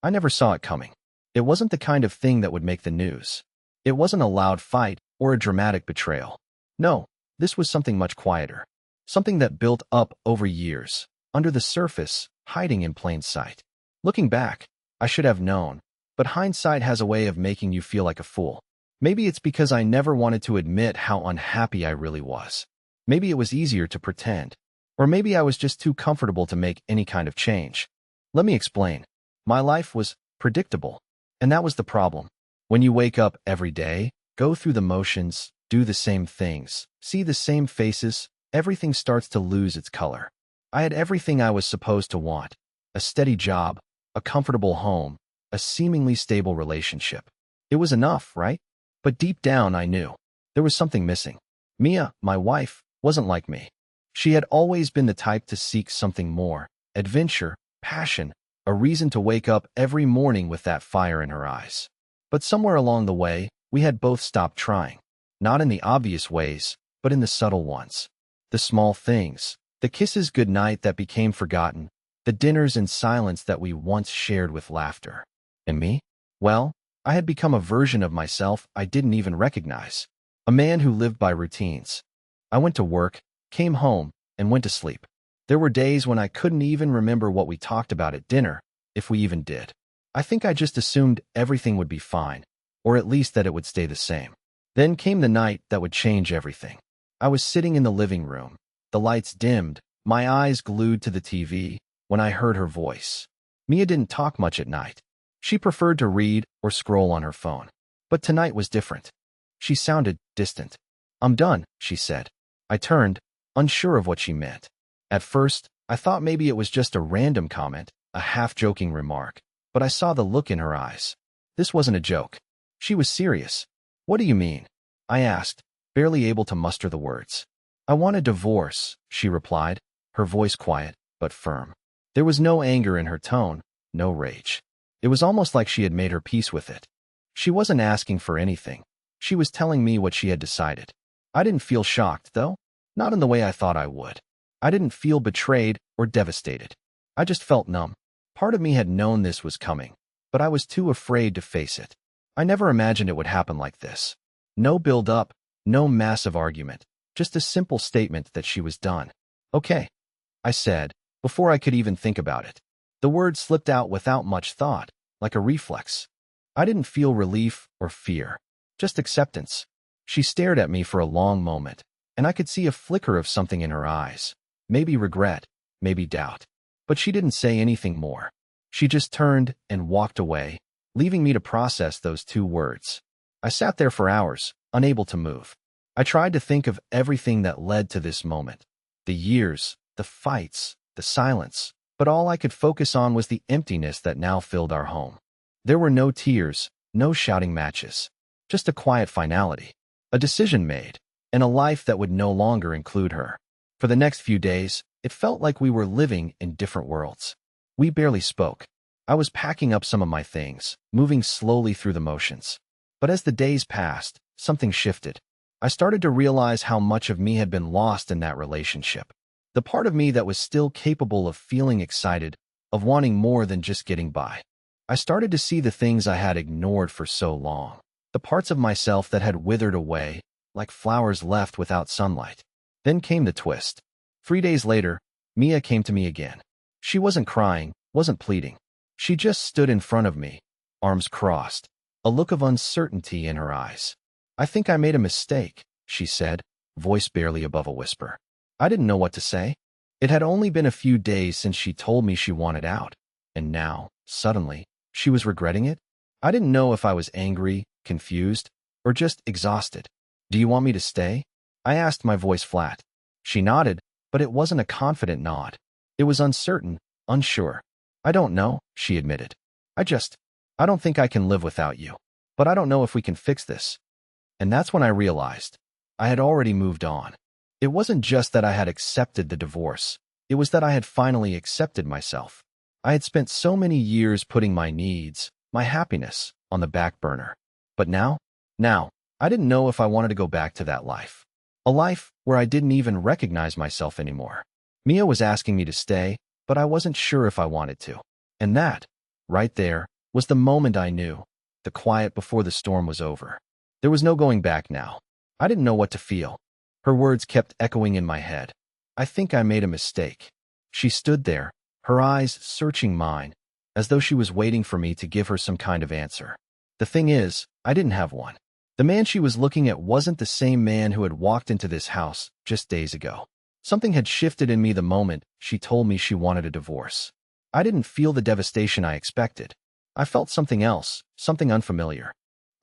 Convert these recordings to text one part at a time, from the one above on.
I never saw it coming. It wasn't the kind of thing that would make the news. It wasn't a loud fight or a dramatic betrayal. No, this was something much quieter. Something that built up over years, under the surface, hiding in plain sight. Looking back, I should have known, but hindsight has a way of making you feel like a fool. Maybe it's because I never wanted to admit how unhappy I really was. Maybe it was easier to pretend. Or maybe I was just too comfortable to make any kind of change. Let me explain. My life was predictable, and that was the problem. When you wake up every day, go through the motions, do the same things, see the same faces, everything starts to lose its color. I had everything I was supposed to want. A steady job, a comfortable home, a seemingly stable relationship. It was enough, right? But deep down I knew there was something missing. Mia, my wife, wasn't like me. She had always been the type to seek something more, adventure, passion, a reason to wake up every morning with that fire in her eyes. But somewhere along the way, we had both stopped trying. Not in the obvious ways, but in the subtle ones. The small things, the kisses goodnight that became forgotten, the dinners in silence that we once shared with laughter. And me? Well, I had become a version of myself I didn't even recognize. A man who lived by routines. I went to work, came home, and went to sleep. There were days when I couldn't even remember what we talked about at dinner, if we even did. I think I just assumed everything would be fine, or at least that it would stay the same. Then came the night that would change everything. I was sitting in the living room, the lights dimmed, my eyes glued to the TV, when I heard her voice. Mia didn't talk much at night. She preferred to read or scroll on her phone. But tonight was different. She sounded distant. "I'm done," she said. I turned, unsure of what she meant. At first, I thought maybe it was just a random comment, a half-joking remark, but I saw the look in her eyes. This wasn't a joke. She was serious. "What do you mean?" I asked, barely able to muster the words. "I want a divorce," she replied, her voice quiet but firm. There was no anger in her tone, no rage. It was almost like she had made her peace with it. She wasn't asking for anything. She was telling me what she had decided. I didn't feel shocked, though. Not in the way I thought I would. I didn't feel betrayed or devastated. I just felt numb. Part of me had known this was coming, but I was too afraid to face it. I never imagined it would happen like this. No build-up, no massive argument, just a simple statement that she was done. "Okay," I said, before I could even think about it. The words slipped out without much thought, like a reflex. I didn't feel relief or fear, just acceptance. She stared at me for a long moment, and I could see a flicker of something in her eyes. Maybe regret, maybe doubt. But she didn't say anything more. She just turned and walked away, leaving me to process those two words. I sat there for hours, unable to move. I tried to think of everything that led to this moment. The years, the fights, the silence. But all I could focus on was the emptiness that now filled our home. There were no tears, no shouting matches. Just a quiet finality. A decision made, and a life that would no longer include her. For the next few days, it felt like we were living in different worlds. We barely spoke. I was packing up some of my things, moving slowly through the motions. But as the days passed, something shifted. I started to realize how much of me had been lost in that relationship. The part of me that was still capable of feeling excited, of wanting more than just getting by. I started to see the things I had ignored for so long. The parts of myself that had withered away, like flowers left without sunlight. Then came the twist. 3 days later, Mia came to me again. She wasn't crying, wasn't pleading. She just stood in front of me, arms crossed, a look of uncertainty in her eyes. "I think I made a mistake," she said, voice barely above a whisper. I didn't know what to say. It had only been a few days since she told me she wanted out. And now, suddenly, she was regretting it? I didn't know if I was angry, confused, or just exhausted. "Do you want me to stay?" I asked, my voice flat. She nodded, but it wasn't a confident nod. It was uncertain, unsure. "I don't know," she admitted. I don't think I can live without you. But I don't know if we can fix this." And that's when I realized I had already moved on. It wasn't just that I had accepted the divorce. It was that I had finally accepted myself. I had spent so many years putting my needs, my happiness, on the back burner. But now, I didn't know if I wanted to go back to that life. A life where I didn't even recognize myself anymore. Mia was asking me to stay, but I wasn't sure if I wanted to. And that, right there, was the moment I knew. The quiet before the storm was over. There was no going back now. I didn't know what to feel. Her words kept echoing in my head. I think I made a mistake. She stood there, her eyes searching mine, as though she was waiting for me to give her some kind of answer. The thing is, I didn't have one. The man she was looking at wasn't the same man who had walked into this house just days ago. Something had shifted in me the moment she told me she wanted a divorce. I didn't feel the devastation I expected. I felt something else, something unfamiliar.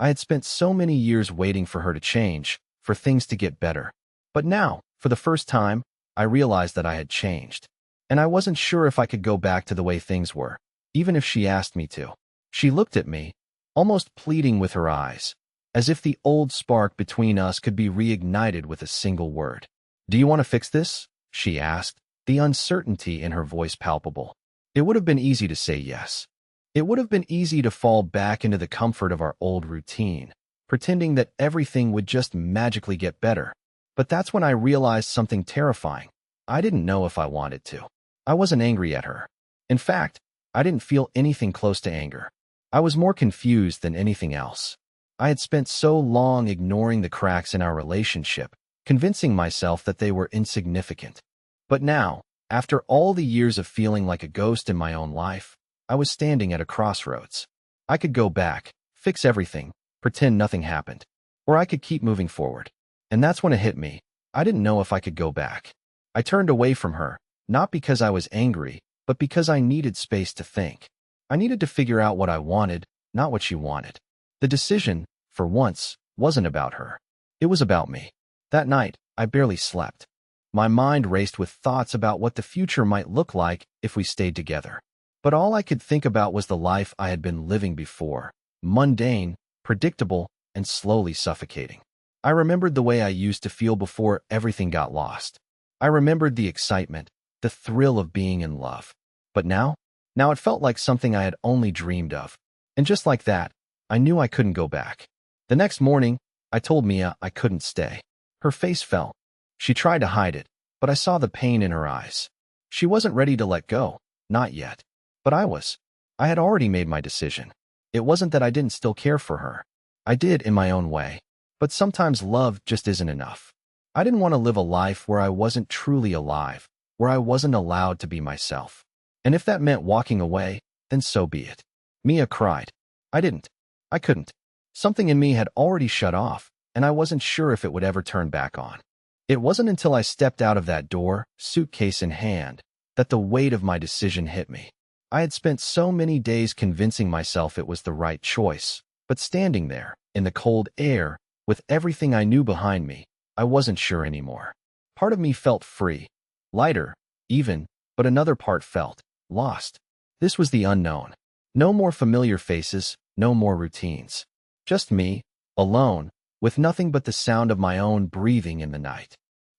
I had spent so many years waiting for her to change, for things to get better. But now, for the first time, I realized that I had changed. And I wasn't sure if I could go back to the way things were, even if she asked me to. She looked at me, almost pleading with her eyes, as if the old spark between us could be reignited with a single word. "Do you want to fix this?" she asked, the uncertainty in her voice palpable. It would have been easy to say yes. It would have been easy to fall back into the comfort of our old routine, pretending that everything would just magically get better. But that's when I realized something terrifying. I didn't know if I wanted to. I wasn't angry at her. In fact, I didn't feel anything close to anger. I was more confused than anything else. I had spent so long ignoring the cracks in our relationship, convincing myself that they were insignificant. But now, after all the years of feeling like a ghost in my own life, I was standing at a crossroads. I could go back, fix everything, pretend nothing happened, or I could keep moving forward. And that's when it hit me. I didn't know if I could go back. I turned away from her, not because I was angry, but because I needed space to think. I needed to figure out what I wanted, not what she wanted. The decision, for once, wasn't about her. It was about me. That night, I barely slept. My mind raced with thoughts about what the future might look like if we stayed together. But all I could think about was the life I had been living before, mundane, predictable, and slowly suffocating. I remembered the way I used to feel before everything got lost. I remembered the excitement, the thrill of being in love. But now it felt like something I had only dreamed of. And just like that, I knew I couldn't go back. The next morning, I told Mia I couldn't stay. Her face fell. She tried to hide it, but I saw the pain in her eyes. She wasn't ready to let go, not yet. But I was. I had already made my decision. It wasn't that I didn't still care for her. I did in my own way. But sometimes love just isn't enough. I didn't want to live a life where I wasn't truly alive, where I wasn't allowed to be myself. And if that meant walking away, then so be it. Mia cried. I didn't. I couldn't. Something in me had already shut off, and I wasn't sure if it would ever turn back on. It wasn't until I stepped out of that door, suitcase in hand, that the weight of my decision hit me. I had spent so many days convincing myself it was the right choice, but standing there, in the cold air, with everything I knew behind me, I wasn't sure anymore. Part of me felt free, lighter, even, but another part felt lost. This was the unknown. No more familiar faces, no more routines. Just me, alone, with nothing but the sound of my own breathing in the night.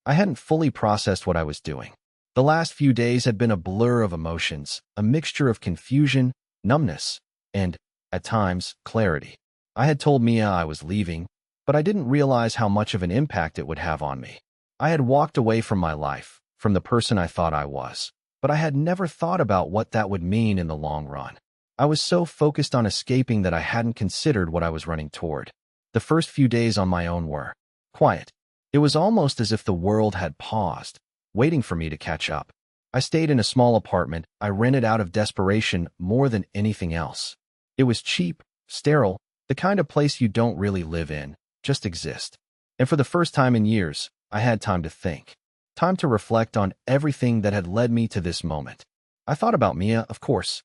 I hadn't fully processed what I was doing. The last few days had been a blur of emotions, a mixture of confusion, numbness, and, at times, clarity. I had told Mia I was leaving, but I didn't realize how much of an impact it would have on me. I had walked away from my life, from the person I thought I was, but I had never thought about what that would mean in the long run. I was so focused on escaping that I hadn't considered what I was running toward. The first few days on my own were quiet. It was almost as if the world had paused, waiting for me to catch up. I stayed in a small apartment I rented out of desperation more than anything else. It was cheap, sterile, the kind of place you don't really live in, just exist. And for the first time in years, I had time to think. Time to reflect on everything that had led me to this moment. I thought about Mia, of course.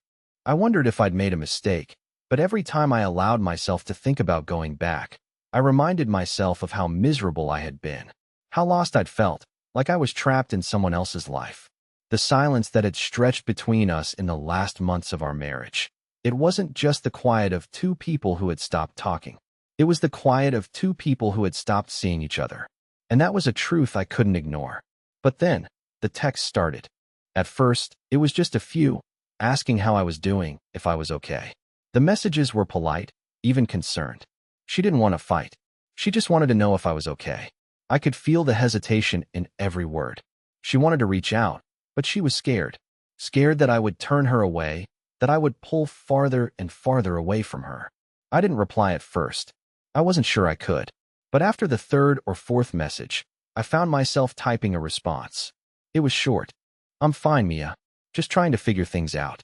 I wondered if I'd made a mistake, but every time I allowed myself to think about going back, I reminded myself of how miserable I had been, how lost I'd felt, like I was trapped in someone else's life. The silence that had stretched between us in the last months of our marriage. It wasn't just the quiet of two people who had stopped talking. It was the quiet of two people who had stopped seeing each other. And that was a truth I couldn't ignore. But then, the text started. At first, it was just a few, asking how I was doing, if I was okay. The messages were polite, even concerned. She didn't want to fight. She just wanted to know if I was okay. I could feel the hesitation in every word. She wanted to reach out, but she was scared. Scared that I would turn her away, that I would pull farther and farther away from her. I didn't reply at first. I wasn't sure I could. But after the third or fourth message, I found myself typing a response. It was short. "I'm fine, Mia. Just trying to figure things out."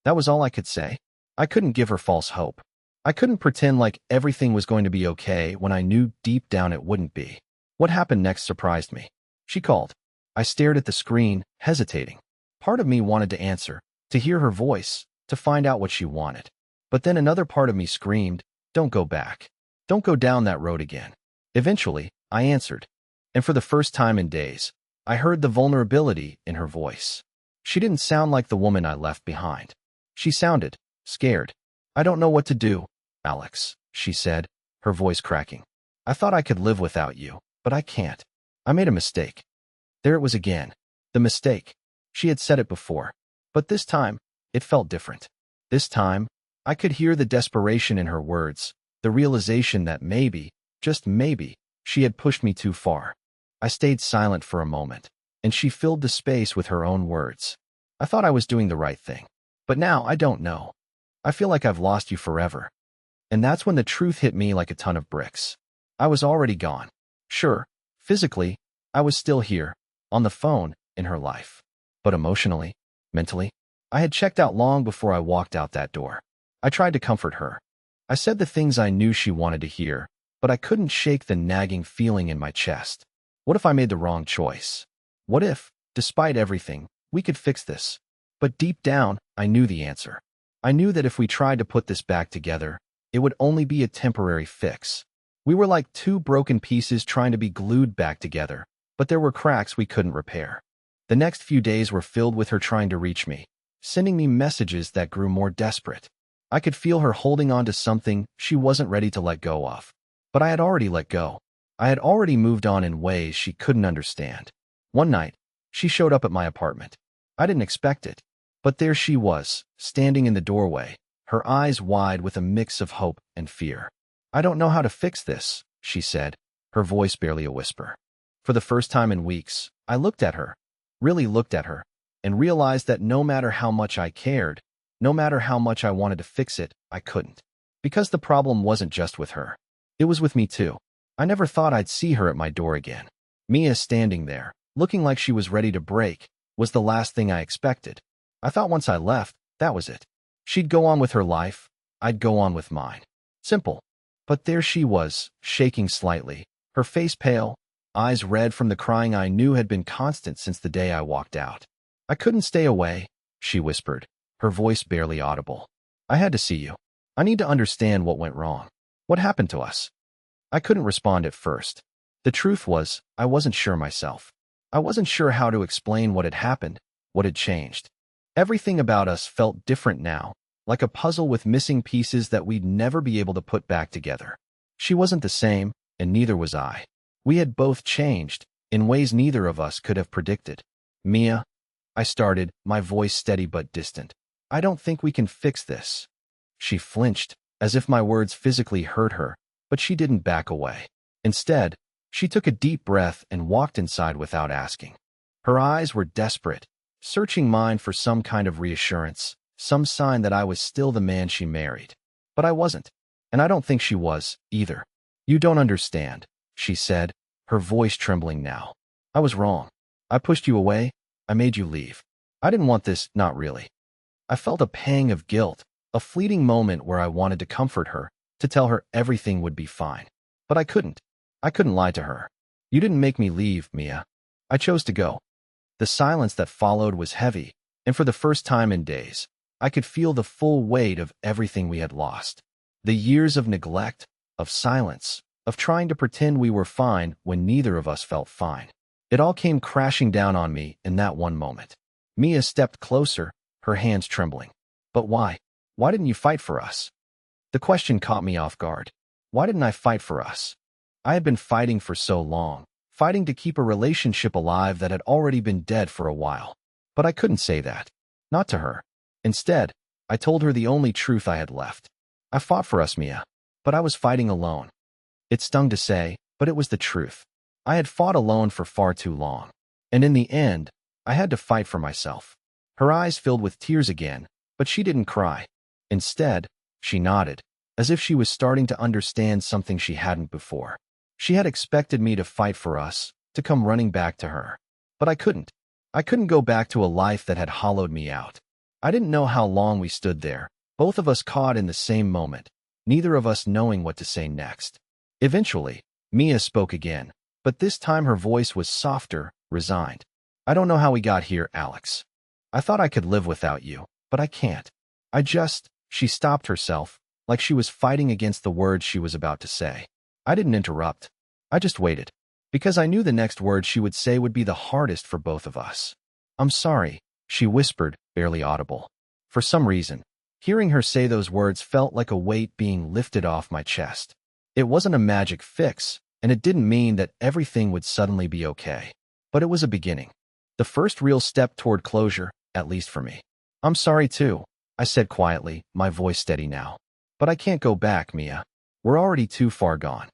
That was all I could say. I couldn't give her false hope. I couldn't pretend like everything was going to be okay when I knew deep down it wouldn't be. What happened next surprised me. She called. I stared at the screen, hesitating. Part of me wanted to answer, to hear her voice, to find out what she wanted. But then another part of me screamed, "Don't go back. Don't go down that road again." Eventually, I answered. And for the first time in days, I heard the vulnerability in her voice. She didn't sound like the woman I left behind. She sounded scared. "I don't know what to do, Alex," she said, her voice cracking. "I thought I could live without you, but I can't. I made a mistake." There it was again. The mistake. She had said it before. But this time, it felt different. This time, I could hear the desperation in her words, the realization that maybe, just maybe, she had pushed me too far. I stayed silent for a moment, and she filled the space with her own words. "I thought I was doing the right thing. But now I don't know. I feel like I've lost you forever." And that's when the truth hit me like a ton of bricks. I was already gone. Sure, physically, I was still here, on the phone, in her life. But emotionally, mentally, I had checked out long before I walked out that door. I tried to comfort her. I said the things I knew she wanted to hear, but I couldn't shake the nagging feeling in my chest. What if I made the wrong choice? What if, despite everything, we could fix this? But deep down, I knew the answer. I knew that if we tried to put this back together, it would only be a temporary fix. We were like two broken pieces trying to be glued back together, but there were cracks we couldn't repair. The next few days were filled with her trying to reach me, sending me messages that grew more desperate. I could feel her holding on to something she wasn't ready to let go of. But I had already let go. I had already moved on in ways she couldn't understand. One night, she showed up at my apartment. I didn't expect it. But there she was, standing in the doorway, her eyes wide with a mix of hope and fear. "I don't know how to fix this," she said, her voice barely a whisper. For the first time in weeks, I looked at her, really looked at her, and realized that no matter how much I cared, no matter how much I wanted to fix it, I couldn't. Because the problem wasn't just with her. It was with me too. I never thought I'd see her at my door again. Mia standing there, looking like she was ready to break, was the last thing I expected. I thought once I left, that was it. She'd go on with her life, I'd go on with mine. Simple. But there she was, shaking slightly, her face pale, eyes red from the crying I knew had been constant since the day I walked out. "I couldn't stay away," she whispered, her voice barely audible. "I had to see you. I need to understand what went wrong. What happened to us?" I couldn't respond at first. The truth was, I wasn't sure myself. I wasn't sure how to explain what had happened, what had changed. Everything about us felt different now, like a puzzle with missing pieces that we'd never be able to put back together. She wasn't the same, and neither was I. We had both changed, in ways neither of us could have predicted. "Mia," I started, my voice steady but distant. "I don't think we can fix this." She flinched, as if my words physically hurt her, but she didn't back away. Instead, she took a deep breath and walked inside without asking. Her eyes were desperate, searching mine for some kind of reassurance, some sign that I was still the man she married. But I wasn't, and I don't think she was, either. "You don't understand," she said, her voice trembling now. "I was wrong. I pushed you away. I made you leave. I didn't want this, not really." I felt a pang of guilt, a fleeting moment where I wanted to comfort her, to tell her everything would be fine. But I couldn't. I couldn't lie to her. "You didn't make me leave, Mia. I chose to go." The silence that followed was heavy, and for the first time in days, I could feel the full weight of everything we had lost. The years of neglect, of silence, of trying to pretend we were fine when neither of us felt fine. It all came crashing down on me in that one moment. Mia stepped closer, her hands trembling. "But why? Why didn't you fight for us?" The question caught me off guard. Why didn't I fight for us? I had been fighting for so long, fighting to keep a relationship alive that had already been dead for a while. But I couldn't say that. Not to her. Instead, I told her the only truth I had left. "I fought for us, Mia, but I was fighting alone." It stung to say, but it was the truth. I had fought alone for far too long. And in the end, I had to fight for myself. Her eyes filled with tears again, But she didn't cry. Instead, she nodded, as if she was starting to understand something she hadn't before. She had expected me to fight for us, to come running back to her. But I couldn't. I couldn't go back to a life that had hollowed me out. I didn't know how long we stood there, both of us caught in the same moment, neither of us knowing what to say next. Eventually, Mia spoke again, but this time her voice was softer, resigned. I don't know how we got here, Alex. I thought I could live without you, but I can't. She stopped herself, like she was fighting against the words she was about to say. I didn't interrupt. I just waited, because I knew the next word she would say would be the hardest for both of us. I'm sorry, she whispered, barely audible. For some reason, hearing her say those words felt like a weight being lifted off my chest. It wasn't a magic fix, and it didn't mean that everything would suddenly be okay. But it was a beginning. The first real step toward closure, at least for me. I'm sorry too, I said quietly, my voice steady now. But I can't go back, Mia. We're already too far gone.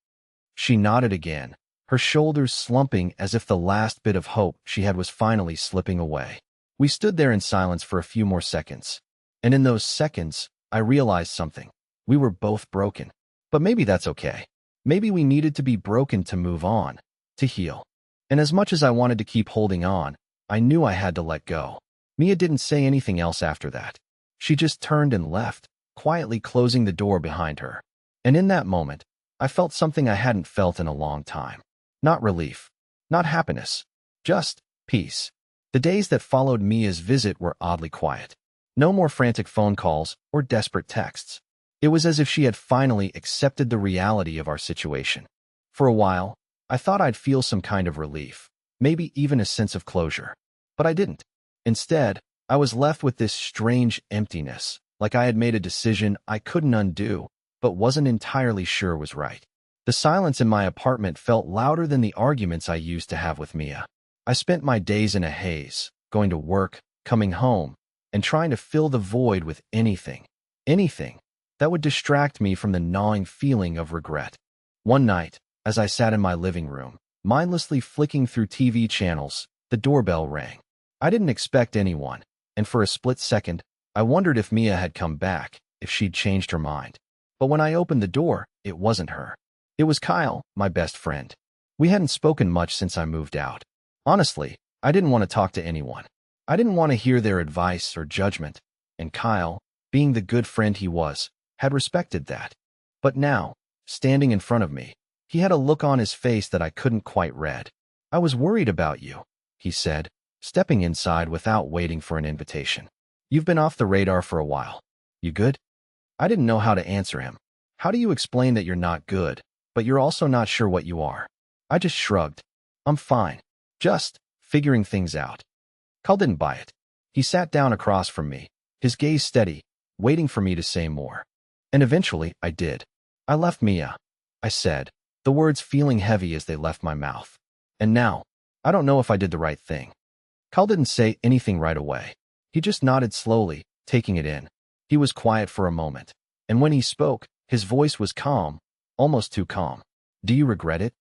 She nodded again, her shoulders slumping as if the last bit of hope she had was finally slipping away. We stood there in silence for a few more seconds. And in those seconds, I realized something. We were both broken. But maybe that's okay. Maybe we needed to be broken to move on, to heal. And as much as I wanted to keep holding on, I knew I had to let go. Mia didn't say anything else after that. She just turned and left, quietly closing the door behind her. And in that moment, I felt something I hadn't felt in a long time. Not relief, not happiness, just peace. The days that followed Mia's visit were oddly quiet. No more frantic phone calls or desperate texts. It was as if she had finally accepted the reality of our situation. For a while, I thought I'd feel some kind of relief, maybe even a sense of closure. But I didn't. Instead, I was left with this strange emptiness, like I had made a decision I couldn't undo, but wasn't entirely sure was right. The silence in my apartment felt louder than the arguments I used to have with Mia. I spent my days in a haze, going to work, coming home, and trying to fill the void with anything that would distract me from the gnawing feeling of regret. One night, as I sat in my living room, mindlessly flicking through TV channels, the doorbell rang. I didn't expect anyone, and for a split second, I wondered if Mia had come back, if she'd changed her mind. But when I opened the door, it wasn't her. It was Kyle, my best friend. We hadn't spoken much since I moved out. Honestly, I didn't want to talk to anyone. I didn't want to hear their advice or judgment, and Kyle, being the good friend he was, had respected that. But now, standing in front of me, he had a look on his face that I couldn't quite read. I was worried about you, he said, stepping inside without waiting for an invitation. You've been off the radar for a while. You good? I didn't know how to answer him. How do you explain that you're not good, but you're also not sure what you are? I just shrugged. I'm fine. Just figuring things out. Kyle didn't buy it. He sat down across from me, his gaze steady, waiting for me to say more. And eventually, I did. I left Mia, I said, the words feeling heavy as they left my mouth. And now, I don't know if I did the right thing. Kyle didn't say anything right away. He just nodded slowly, taking it in. He was quiet for a moment, and when he spoke, his voice was calm, almost too calm. Do you regret it?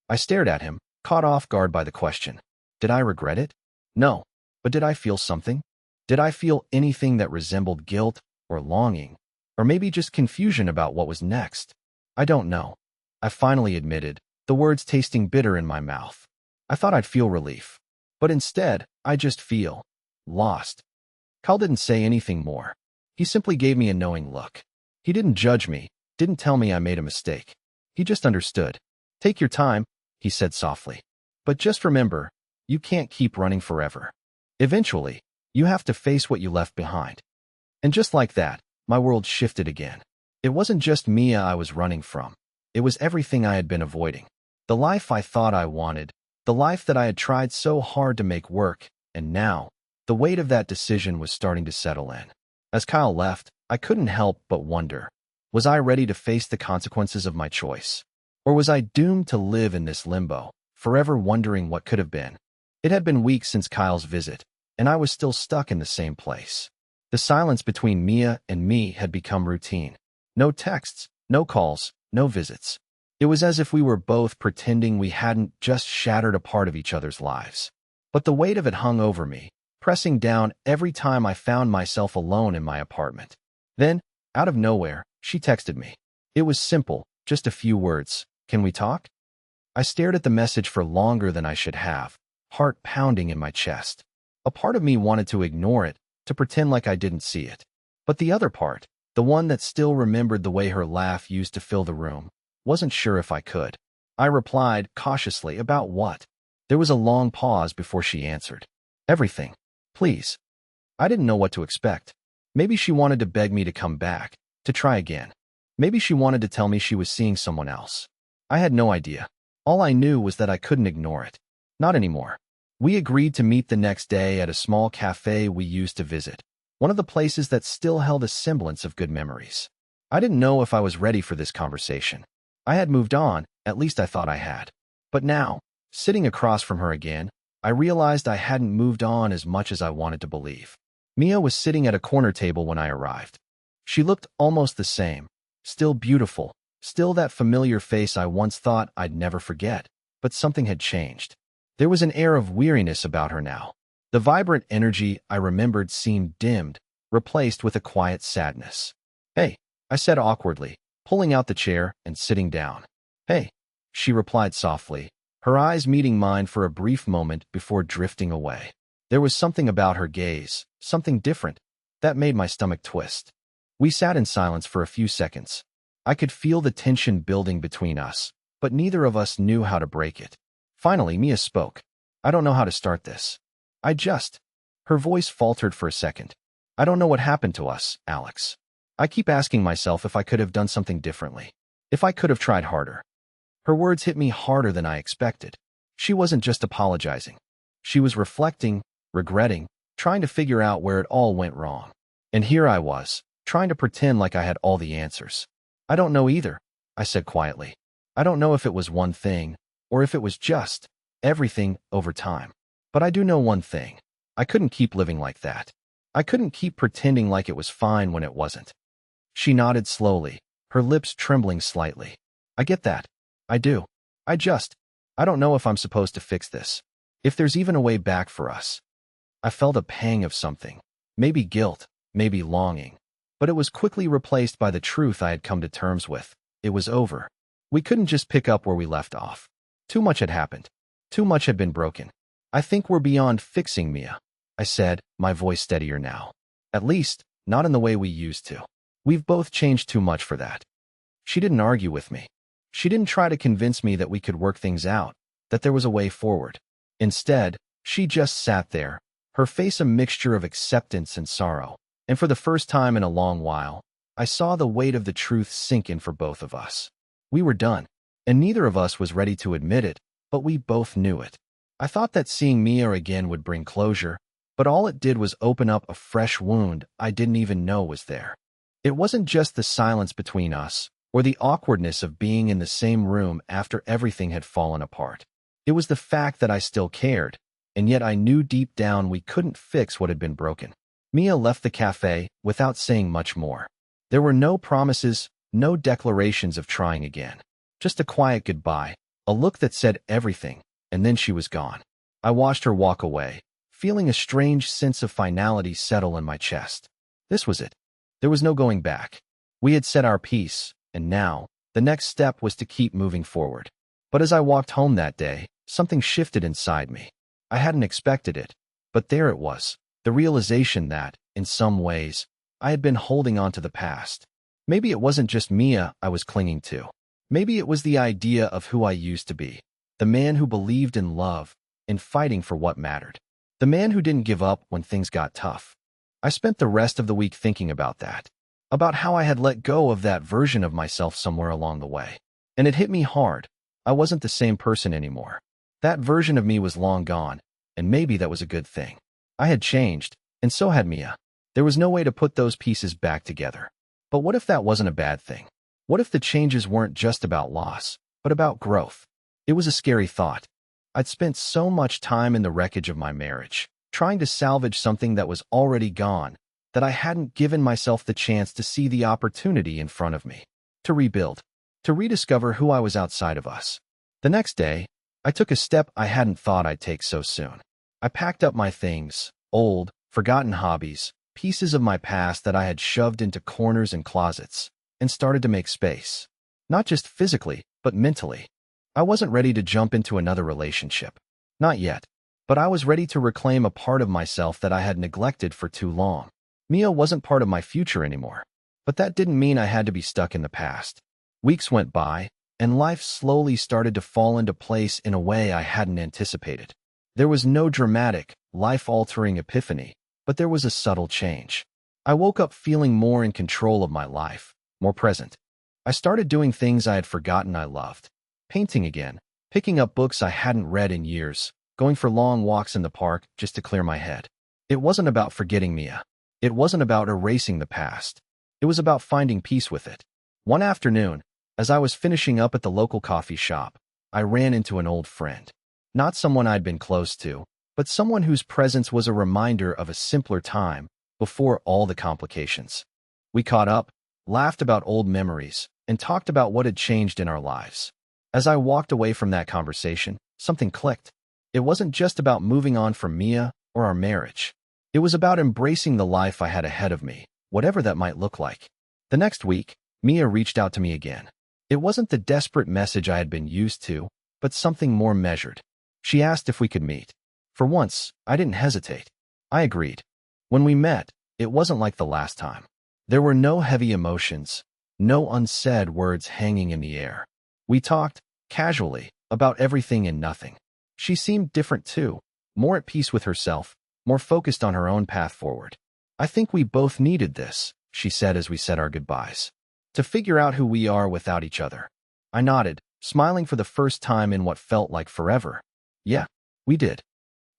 I stared at him, caught off guard by the question. Did I regret it? No. But did I feel something? Did I feel anything that resembled guilt or longing, or maybe just confusion about what was next? I don't know. I finally admitted, the words tasting bitter in my mouth. I thought I'd feel relief. But instead, I just feel lost. Kyle didn't say anything more. He simply gave me a knowing look. He didn't judge me, didn't tell me I made a mistake. He just understood. Take your time, he said softly. But just remember, you can't keep running forever. Eventually, you have to face what you left behind. And just like that, my world shifted again. It wasn't just Mia I was running from. It was everything I had been avoiding. The life I thought I wanted, the life that I had tried so hard to make work, and now, the weight of that decision was starting to settle in. As Kyle left, I couldn't help but wonder, was I ready to face the consequences of my choice? Or was I doomed to live in this limbo, forever wondering what could have been? It had been weeks since Kyle's visit, and I was still stuck in the same place. The silence between Mia and me had become routine. No texts, no calls, no visits. It was as if we were both pretending we hadn't just shattered a part of each other's lives. But the weight of it hung over me, pressing down every time I found myself alone in my apartment. Then, out of nowhere, she texted me. It was simple, just a few words. "Can we talk?" I stared at the message for longer than I should have, heart pounding in my chest. A part of me wanted to ignore it, to pretend like I didn't see it. But the other part, the one that still remembered the way her laugh used to fill the room, wasn't sure if I could. I replied, cautiously, "About what?" There was a long pause before she answered. "Everything. Please." I didn't know what to expect. Maybe she wanted to beg me to come back, to try again. Maybe she wanted to tell me she was seeing someone else. I had no idea. All I knew was that I couldn't ignore it. Not anymore. We agreed to meet the next day at a small cafe we used to visit, one of the places that still held a semblance of good memories. I didn't know if I was ready for this conversation. I had moved on, at least I thought I had. But now, sitting across from her again, I realized I hadn't moved on as much as I wanted to believe. Mia was sitting at a corner table when I arrived. She looked almost the same, still beautiful, still that familiar face I once thought I'd never forget, but something had changed. There was an air of weariness about her now. The vibrant energy I remembered seemed dimmed, replaced with a quiet sadness. "Hey," I said awkwardly, pulling out the chair and sitting down. "Hey," she replied softly, her eyes meeting mine for a brief moment before drifting away. There was something about her gaze, something different, that made my stomach twist. We sat in silence for a few seconds. I could feel the tension building between us, but neither of us knew how to break it. Finally, Mia spoke. "I don't know how to start this. Her voice faltered for a second. "I don't know what happened to us, Alex. I keep asking myself if I could have done something differently. If I could have tried harder." Her words hit me harder than I expected. She wasn't just apologizing. She was reflecting, regretting, trying to figure out where it all went wrong. And here I was, trying to pretend like I had all the answers. "I don't know either," I said quietly. "I don't know if it was one thing, or if it was just everything over time. But I do know one thing. I couldn't keep living like that. I couldn't keep pretending like it was fine when it wasn't." She nodded slowly, her lips trembling slightly. "I get that. I do. I don't know if I'm supposed to fix this. If there's even a way back for us." I felt a pang of something. Maybe guilt, maybe longing. But it was quickly replaced by the truth I had come to terms with. It was over. We couldn't just pick up where we left off. Too much had happened. Too much had been broken. "I think we're beyond fixing, Mia," I said, my voice steadier now. "At least, not in the way we used to. We've both changed too much for that." She didn't argue with me. She didn't try to convince me that we could work things out, that there was a way forward. Instead, she just sat there, her face a mixture of acceptance and sorrow. And for the first time in a long while, I saw the weight of the truth sink in for both of us. We were done, and neither of us was ready to admit it, but we both knew it. I thought that seeing Mia again would bring closure, but all it did was open up a fresh wound I didn't even know was there. It wasn't just the silence between us, or the awkwardness of being in the same room after everything had fallen apart. It was the fact that I still cared, and yet I knew deep down we couldn't fix what had been broken. Mia left the cafe without saying much more. There were no promises, no declarations of trying again. Just a quiet goodbye, a look that said everything, and then she was gone. I watched her walk away, feeling a strange sense of finality settle in my chest. This was it. There was no going back. We had said our piece, and now, the next step was to keep moving forward. But as I walked home that day, something shifted inside me. I hadn't expected it, but there it was, the realization that, in some ways, I had been holding on to the past. Maybe it wasn't just Mia I was clinging to. Maybe it was the idea of who I used to be, the man who believed in love, in fighting for what mattered, the man who didn't give up when things got tough. I spent the rest of the week thinking about that, about how I had let go of that version of myself somewhere along the way. And it hit me hard. I wasn't the same person anymore. That version of me was long gone, and maybe that was a good thing. I had changed, and so had Mia. There was no way to put those pieces back together. But what if that wasn't a bad thing? What if the changes weren't just about loss, but about growth? It was a scary thought. I'd spent so much time in the wreckage of my marriage, trying to salvage something that was already gone, that I hadn't given myself the chance to see the opportunity in front of me, to rebuild, to rediscover who I was outside of us. The next day, I took a step I hadn't thought I'd take so soon. I packed up my things, Old, forgotten hobbies, pieces of my past that I had shoved into corners and closets, and started to make space. Not just physically, but mentally. I wasn't ready to jump into another relationship. Not yet. But I was ready to reclaim a part of myself that I had neglected for too long. Mia wasn't part of my future anymore. But that didn't mean I had to be stuck in the past. Weeks went by, and life slowly started to fall into place in a way I hadn't anticipated. There was no dramatic, life-altering epiphany, but there was a subtle change. I woke up feeling more in control of my life, more present. I started doing things I had forgotten I loved. Painting again, picking up books I hadn't read in years, going for long walks in the park just to clear my head. It wasn't about forgetting Mia. It wasn't about erasing the past. It was about finding peace with it. One afternoon, as I was finishing up at the local coffee shop, I ran into an old friend. Not someone I'd been close to, but someone whose presence was a reminder of a simpler time before all the complications. We caught up, laughed about old memories, and talked about what had changed in our lives. As I walked away from that conversation, something clicked. It wasn't just about moving on from Mia or our marriage. It was about embracing the life I had ahead of me, whatever that might look like. The next week, Mia reached out to me again. It wasn't the desperate message I had been used to, but something more measured. She asked if we could meet. For once, I didn't hesitate. I agreed. When we met, it wasn't like the last time. There were no heavy emotions, no unsaid words hanging in the air. We talked, casually, about everything and nothing. She seemed different too, more at peace with herself, more focused on her own path forward. I think we both needed this, she said as we said our goodbyes. To figure out who we are without each other. I nodded, smiling for the first time in what felt like forever. Yeah, we did.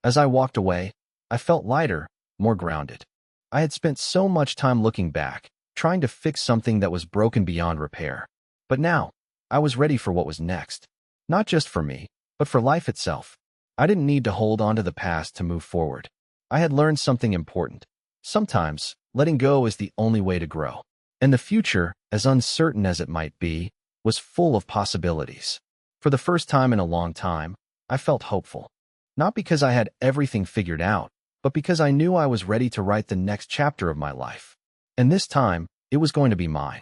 As I walked away, I felt lighter, more grounded. I had spent so much time looking back, trying to fix something that was broken beyond repair. But now, I was ready for what was next. Not just for me, but for life itself. I didn't need to hold on to the past to move forward. I had learned something important. Sometimes, letting go is the only way to grow. And the future, as uncertain as it might be, was full of possibilities. For the first time in a long time, I felt hopeful. Not because I had everything figured out, but because I knew I was ready to write the next chapter of my life. And this time, it was going to be mine.